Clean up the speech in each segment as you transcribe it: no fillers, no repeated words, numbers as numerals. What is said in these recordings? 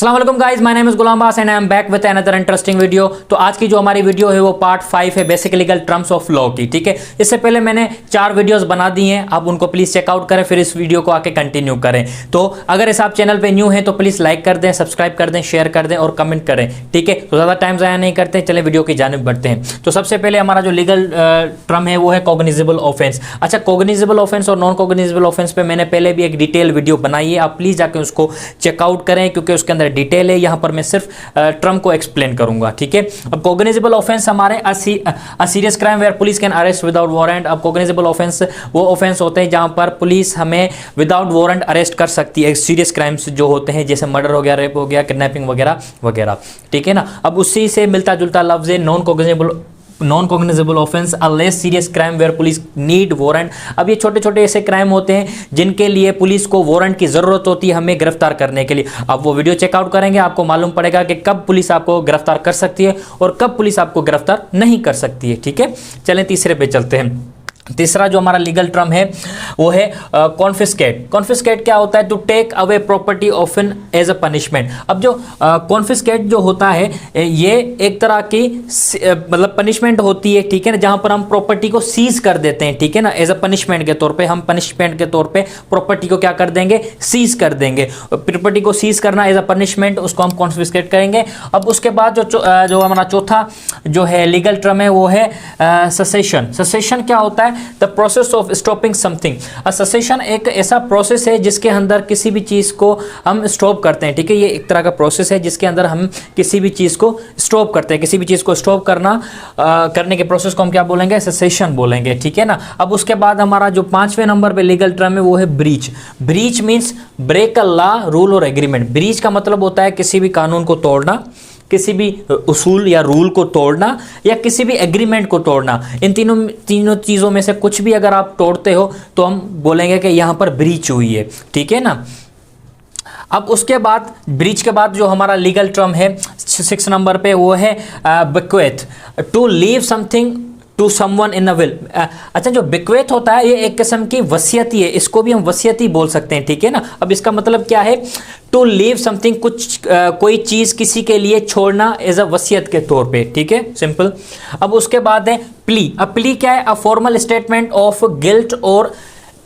अस्सलाम वालेकुम guys, my name is गुलाम बास and I am back with another interesting video. तो आज की जो हमारी वीडियो है वो पार्ट 5 है basic legal terms of law की। ठीक है, इससे पहले मैंने 4 वीडियोस बना दी हैं, आप उनको प्लीज चेकआउट करें, फिर इस वीडियो को आके कंटिन्यू करें। तो अगर इस आप चैनल पे न्यू हैं तो प्लीज लाइक कर दें, सब्सक्राइब कर दें, शेयर कर दें और कमेंट करें। ठीक है, तो ज़्यादा टाइम ज़ाया नहीं करते, चले वीडियो की जानिब बढ़ते हैं। तो सबसे पहले हमारा जो लीगल टर्म है वो है कॉग्निजेबल ऑफेंस। अच्छा, कॉग्निजेबल ऑफेंस और नॉन कॉग्निजेबल ऑफेंस पे मैंने पहले भी एक डिटेल वीडियो बनाई है, आप प्लीज जाके उसको चेकआउट करें क्योंकि उसके अंदर डिटेल है। यहाँ पर मैं सिर्फ टर्म को एक्सप्लेन करूंगा। ठीक है, अब कॉग्निजेबल ऑफेंस हमारे serious crime where police can arrest without warrant. अब कॉग्निजेबल ऑफेंस वो ऑफेंस होते हैं जहां पर पुलिस हमें विदाउट वारंट अरेस्ट कर सकती है। सीरियस क्राइम्स जो होते हैं जैसे मर्डर हो गया, रेप हो गया, किडनैपिंग वगैरह वगैरह। ठीक है ना, अब उसी से मिलता जुलता लफ्ज है non cognizable offence a less serious crime where police need warrant. अब ये छोटे छोटे ऐसे क्राइम होते हैं जिनके लिए पुलिस को वारंट की जरूरत होती है हमें गिरफ्तार करने के लिए। अब वो वीडियो चेकआउट करेंगे, आपको मालूम पड़ेगा कि कब पुलिस आपको गिरफ्तार कर सकती है और कब पुलिस आपको गिरफ्तार नहीं कर सकती है। ठीक है, चलें तीसरे पे चलते हैं। तीसरा जो हमारा लीगल टर्म है वो है कॉन्फिस्केट। कॉन्फिस्केट क्या होता है? To take away property often as a punishment. अब जो कॉन्फिस्केट जो होता है ये एक तरह की मतलब पनिशमेंट होती है। ठीक है ना, जहां पर हम प्रॉपर्टी को सीज कर देते हैं। ठीक है ना, एज अ पनिशमेंट के तौर पे हम पनिशमेंट के तौर पे प्रॉपर्टी को क्या कर देंगे? सीज कर देंगे। प्रॉपर्टी को सीज करना एज अ पनिशमेंट, उसको हम कॉन्फिस्केट करेंगे। अब उसके बाद जो हमारा चौथा जो है लीगल टर्म है वो है ससेशन। ससेशन क्या होता है? The process of stopping something. Cessation एक ऐसा प्रोसेस है जिसके अंदर किसी भी चीज को हम स्टॉप करते हैं। ठीक है, ये एक तरह का प्रोसेस है जिसके अंदर हम किसी भी चीज को स्टॉप करते हैं। किसी भी चीज को स्टॉप करने के प्रोसेस को हम क्या बोलेंगे? ससेशन बोलेंगे। ठीक है ना, अब उसके बाद हमारा जो 5वें नंबर पे लीगल टर्म है वो है breach. Breach means break a law, rule और एग्रीमेंट। ब्रीच का मतलब होता है किसी भी कानून को तोड़ना, किसी भी उसूल या रूल को तोड़ना या किसी भी एग्रीमेंट को तोड़ना। इन तीनों चीज़ों में से कुछ भी अगर आप तोड़ते हो तो हम बोलेंगे कि यहाँ पर ब्रीच हुई है। ठीक है ना, अब उसके बाद ब्रीच के बाद जो हमारा लीगल टर्म है 6 नंबर पे वो है bequeath. To leave something to someone in a will. अच्छा, जो बिक्वेथ होता है ये एक किस्म की वसीयती है, इसको भी हम वसीयती बोल सकते हैं। ठीक है ना, अब इसका मतलब क्या है? टू लीव समथिंग, कोई चीज किसी के लिए छोड़ना एज अ वसीयत के तौर पे। ठीक है, सिंपल। अब उसके बाद है प्ली। अब प्ली क्या है? A formal statement of guilt और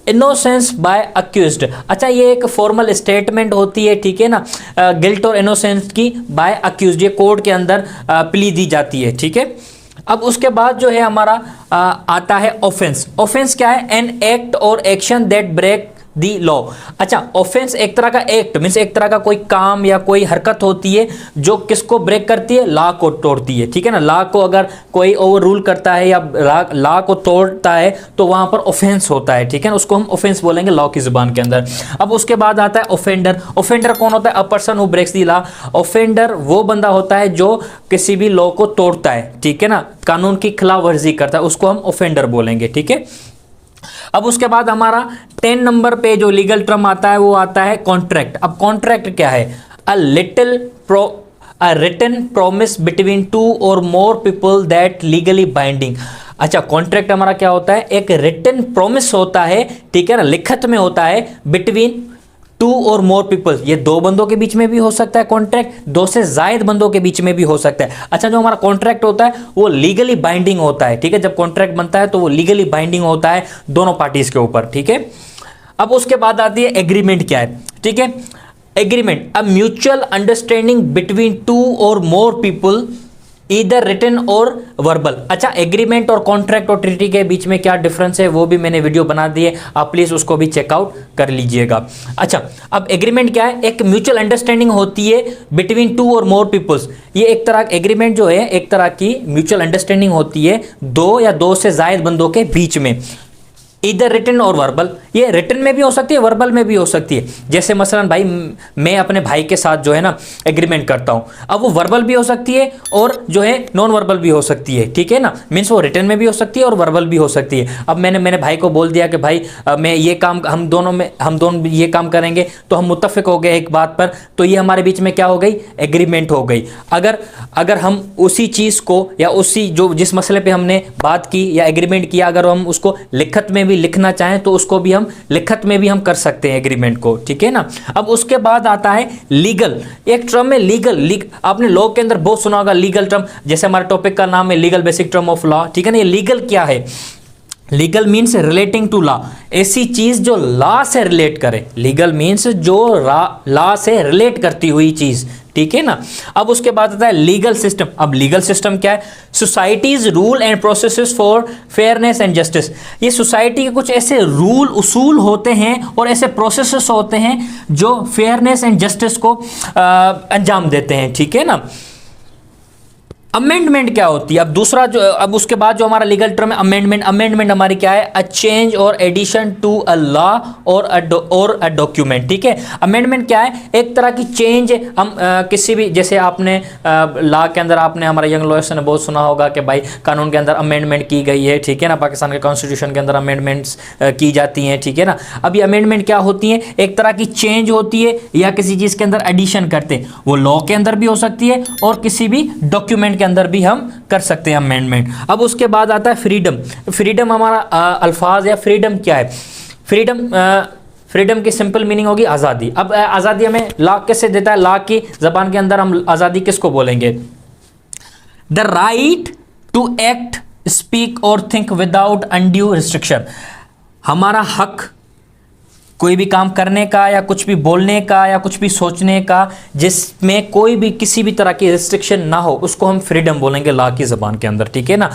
इनोसेंस बाय अक्यूज्ड। अच्छा, ये एक फॉर्मल स्टेटमेंट होती है। ठीक है ना, गिल्ट और इनोसेंस की बाय अक्यूज्ड, ये कोर्ट के अंदर प्ली दी जाती है। ठीक है, अब उसके बाद जो है हमारा आता है ऑफेंस। ऑफेंस क्या है? एन एक्ट और action that break the law. अच्छा, ऑफेंस एक तरह का एक्ट मीन्स एक तरह का कोई काम या कोई हरकत होती है जो किसको ब्रेक करती है? लॉ को तोड़ती है। ठीक है ना, लॉ को अगर कोई ओवर रूल करता है या लॉ को तोड़ता है तो वहां पर ऑफेंस होता है। ठीक है ना, उसको हम ऑफेंस बोलेंगे लॉ की जुबान के अंदर। अब उसके बाद आता है ऑफेंडर। ऑफेंडर कौन होता है? A person who breaks the law. Offender वो बंदा होता है जो किसी भी लॉ को तोड़ता है। ठीक है ना, कानून की खिलाफ वर्जी करता है, उसको हम ऑफेंडर बोलेंगे। ठीक है, अब उसके बाद हमारा 10 नंबर पे जो लीगल टर्म आता है वो आता है कॉन्ट्रैक्ट। अब कॉन्ट्रैक्ट क्या है? अ रिटन प्रॉमिस बिटवीन 2 और more people that legally binding. अच्छा, कॉन्ट्रैक्ट हमारा क्या होता है? एक रिटन प्रॉमिस होता है। ठीक है ना, लिखत में होता है बिटवीन 2 और मोर पीपल। ये 2 बंदों के बीच में भी हो सकता है कॉन्ट्रैक्ट, 2 से ज्यादा बंदों के बीच में भी हो सकता है। अच्छा, जो हमारा कॉन्ट्रैक्ट होता है वो लीगली बाइंडिंग होता है। ठीक है, जब कॉन्ट्रैक्ट बनता है तो वो लीगली बाइंडिंग होता है दोनों पार्टीज के ऊपर। ठीक है, अब उसके बाद आती है एग्रीमेंट। क्या है? ठीक है, agreement a mutual understanding between 2 और मोर पीपल इधर रिटन और वर्बल। अच्छा, एग्रीमेंट और कॉन्ट्रैक्ट और ट्रीटी के बीच में क्या डिफरेंस है वो भी मैंने वीडियो बना दी है, आप प्लीज उसको भी चेकआउट कर लीजिएगा। अच्छा, अब एग्रीमेंट क्या है? एक म्यूचुअल अंडरस्टैंडिंग होती है बिटवीन 2 और मोर पीपल्स। ये एक तरह एग्रीमेंट जो है एक तरह की म्यूचुअल अंडरस्टैंडिंग होती है 2 या 2 से ज्यादा बंदों के बीच में। इधर रिटन और वर्बल, ये रिटन में भी हो सकती है, वर्बल में भी हो सकती है। जैसे मसलन भाई मैं अपने भाई के साथ जो है ना एग्रीमेंट करता हूं, अब वो वर्बल भी हो सकती है और जो है नॉन वर्बल भी हो सकती है। ठीक है ना, मीन्स वो रिटन में भी हो सकती है और वर्बल भी हो सकती है। अब मैंने मेरे भाई को बोल दिया कि भाई मैं ये काम हम दोनों ये काम करेंगे, तो हम मुत्तफिक हो गए एक बात पर, तो ये हमारे बीच में क्या हो गई? एग्रीमेंट हो गई। अगर हम उसी चीज को या उसी जो जिस मसले पे हमने बात की या एग्रीमेंट किया, अगर हम उसको लिखत में भी लिखना चाहें तो उसको भी हम लिखत में भी हम कर सकते हैं एग्रीमेंट को, ठीक है ना। अब उसके बाद आता है लीगल। एक टर्म है लीगल, आपने लॉ के अंदर बहुत सुना होगा लीगल टर्म, जैसे हमारे टॉपिक का नाम है legal basic term of law, ठीक है ना। ये लीगल क्या है? Legal means relating to law, ऐसी चीज जो लॉ से रिलेट करे। लीगल मीन्स जो लॉ से रिलेट करती हुई चीज, ठीक है ना। अब उसके बाद आता है लीगल सिस्टम। अब लीगल सिस्टम क्या है? Societies rule and processes for fairness and justice. ये सोसाइटी के कुछ ऐसे रूल उसूल होते हैं और ऐसे प्रोसेसेस होते हैं जो फेयरनेस एंड जस्टिस को अंजाम देते हैं, ठीक है ना। अमेंडमेंट क्या होती है? अब दूसरा जो, अब उसके बाद जो हमारा लीगल टर्म है अमेंडमेंट। अमेंडमेंट हमारी क्या है? अ चेंज और एडिशन टू अ लॉ और अ डॉक्यूमेंट, ठीक है। अमेंडमेंट क्या है? एक तरह की चेंज। हम किसी भी, जैसे आपने लॉ के अंदर आपने हमारा यंग लॉयर्स ने बहुत सुना होगा कि भाई कानून के अंदर अमेंडमेंट की गई है, ठीक है ना। पाकिस्तान के कॉन्स्टिट्यूशन के अंदर अमेंडमेंट्स की जाती हैं, ठीक है ना। अब ये अमेंडमेंट क्या होती है? एक तरह की चेंज होती है या किसी चीज के अंदर एडिशन करते हैं। वो लॉ के अंदर भी हो सकती है और किसी भी डॉक्यूमेंट के अंदर भी हम कर सकते हैं अमेंडमेंट। अब उसके बाद आता है फ्रीडम। फ्रीडम हमारा अल्फाज या फ्रीडम क्या है? फ्रीडम की सिंपल मीनिंग होगी आज़ादी। अब आज़ादी हमें लॉ कैसे देता है? लॉ की ज़बान के अंदर हम आज़ादी किसको बोलेंगे? The right to act, speak और थिंक विदाउट अनड्यू रिस्ट्रिक्शन। हमारा हक कोई भी काम करने का या कुछ भी बोलने का या कुछ भी सोचने का जिसमें कोई भी किसी भी तरह की रिस्ट्रिक्शन ना हो, उसको हम फ्रीडम बोलेंगे लॉ की ज़बान के अंदर, ठीक है ना।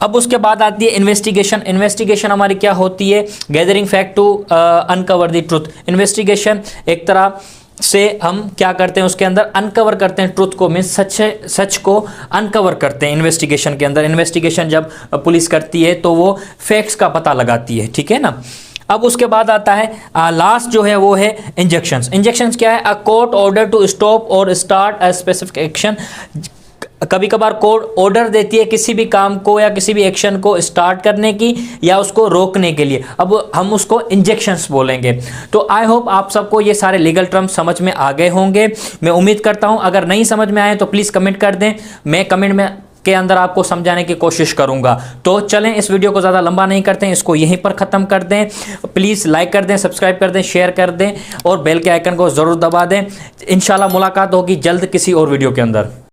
अब उसके बाद आती है इन्वेस्टिगेशन। इन्वेस्टिगेशन हमारी क्या होती है? Gathering fact to uncover the truth. Investigation एक तरह से हम क्या करते हैं, उसके अंदर अनकवर करते हैं ट्रुथ को, मीन्स सच को अनकवर करते हैं इन्वेस्टिगेशन के अंदर। इन्वेस्टिगेशन जब पुलिस करती है तो वो फैक्ट्स का पता लगाती है, ठीक है ना। अब उसके बाद आता है लास्ट जो है वो है इंजेक्शंस। इंजेक्शंस क्या है? A court order to stop और स्टार्ट अ स्पेसिफिक एक्शन। कभी कभार कोर्ट ऑर्डर देती है किसी भी काम को या किसी भी एक्शन को स्टार्ट करने की या उसको रोकने के लिए, अब हम उसको इंजेक्शंस बोलेंगे। तो आई होप आप सबको ये सारे लीगल टर्म्स समझ में आ गए होंगे। मैं उम्मीद करता हूं अगर नहीं समझ में आए तो प्लीज़ कमेंट कर दें, मैं कमेंट में के अंदर आपको समझाने की कोशिश करूंगा। तो चलें इस वीडियो को ज़्यादा लंबा नहीं करते हैं, इसको यहीं पर ख़त्म कर दें। प्लीज़ लाइक कर दें, सब्सक्राइब कर दें, शेयर कर दें और बेल के आइकन को ज़रूर दबा दें। इंशाल्लाह मुलाकात होगी जल्द किसी और वीडियो के अंदर।